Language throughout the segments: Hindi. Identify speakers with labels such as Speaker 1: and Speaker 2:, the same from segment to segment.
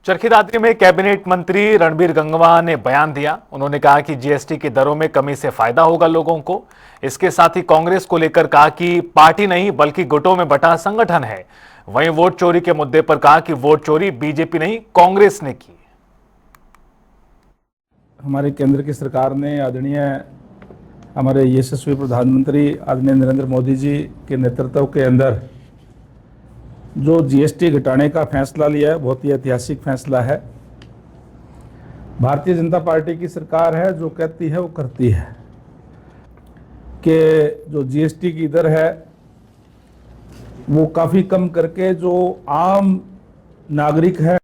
Speaker 1: चरखी दादरी में कैबिनेट मंत्री रणबीर गंगवा ने बयान दिया। उन्होंने कहा कि जीएसटी की दरों में कमी से फायदा होगा लोगों को। इसके साथ ही कांग्रेस को लेकर कहा कि पार्टी नहीं बल्कि गुटों में बंटा संगठन है। वहीं वोट चोरी के मुद्दे पर कहा कि वोट चोरी बीजेपी नहीं कांग्रेस ने की।
Speaker 2: हमारे केंद्र की सरकार ने आदरणीय हमारे यशस्वी प्रधानमंत्री आदरणीय नरेंद्र मोदी जी के नेतृत्व के अंदर जो जीएसटी घटाने का फैसला लिया है, बहुत ही ऐतिहासिक फैसला है। भारतीय जनता पार्टी की सरकार है, जो कहती है वो करती है कि जो जीएसटी की दर है वो काफ़ी कम करके जो आम नागरिक है,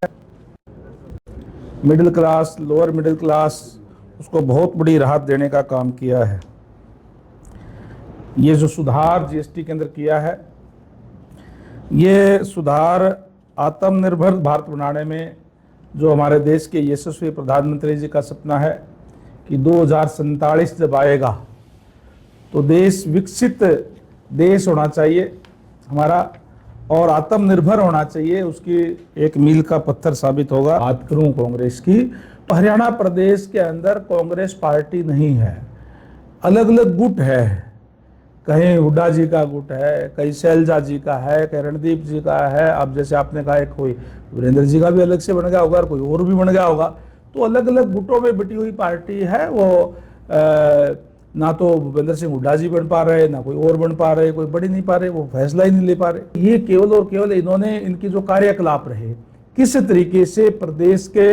Speaker 2: middle class, lower middle class, उसको बहुत बड़ी राहत देने का काम किया है। ये जो सुधार जीएसटी के अंदर किया है, ये सुधार आत्मनिर्भर भारत बनाने में जो हमारे देश के यशस्वी प्रधानमंत्री जी का सपना है कि 2047 जब आएगा तो देश विकसित देश होना चाहिए हमारा और आत्मनिर्भर होना चाहिए, उसकी एक मील का पत्थर साबित होगा। बात करूं कांग्रेस की, हरियाणा प्रदेश के अंदर कांग्रेस पार्टी नहीं है, अलग अलग गुट है। कहीं हुड्डा जी का गुट है, कहीं शैलजा जी का है, कहीं रणदीप जी का है। अब जैसे आपने कहा कोई वीरेंद्र जी का भी अलग से बन गया होगा, कोई और भी बन गया होगा। तो अलग अलग गुटों में बटी हुई पार्टी है वो। ना तो भूपेंद्र सिंह हुड्डा जी बन पा रहे, ना कोई और बन पा रहे, कोई बढ़ नहीं पा रहे, वो फैसला ही नहीं ले पा रहे। ये केवल और केवल इन्होंने इनकी जो कार्यकलाप रहे, किस तरीके से प्रदेश के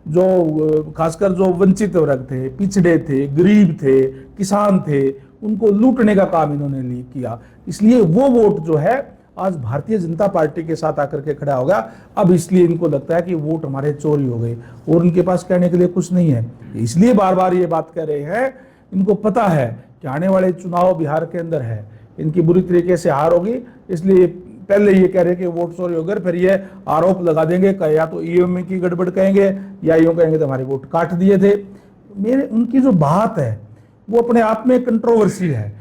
Speaker 2: जो खासकर जो वंचित वर्ग थे, पिछड़े थे, गरीब थे, किसान थे, उनको लूटने का काम इन्होंने किया। इसलिए वो वोट जो है आज भारतीय जनता पार्टी के साथ आकर के खड़ा होगा। अब इसलिए इनको लगता है कि वोट हमारे चोरी हो गए और उनके पास कहने के लिए कुछ नहीं है, इसलिए बार बार ये बात कह रहे हैं। इनको पता है कि आने वाले चुनाव बिहार के अंदर है, इनकी बुरी तरीके से हार होगी, इसलिए पहले ये कह रहे हैं कि वोट चोरी हो गए, फिर ये आरोप लगा देंगे, या तो ईवीएम की गड़बड़ कहेंगे या यूं कहेंगे तो हमारे वोट काट दिए थे। उनकी जो बात है वो अपने आप में कंट्रोवर्सी है।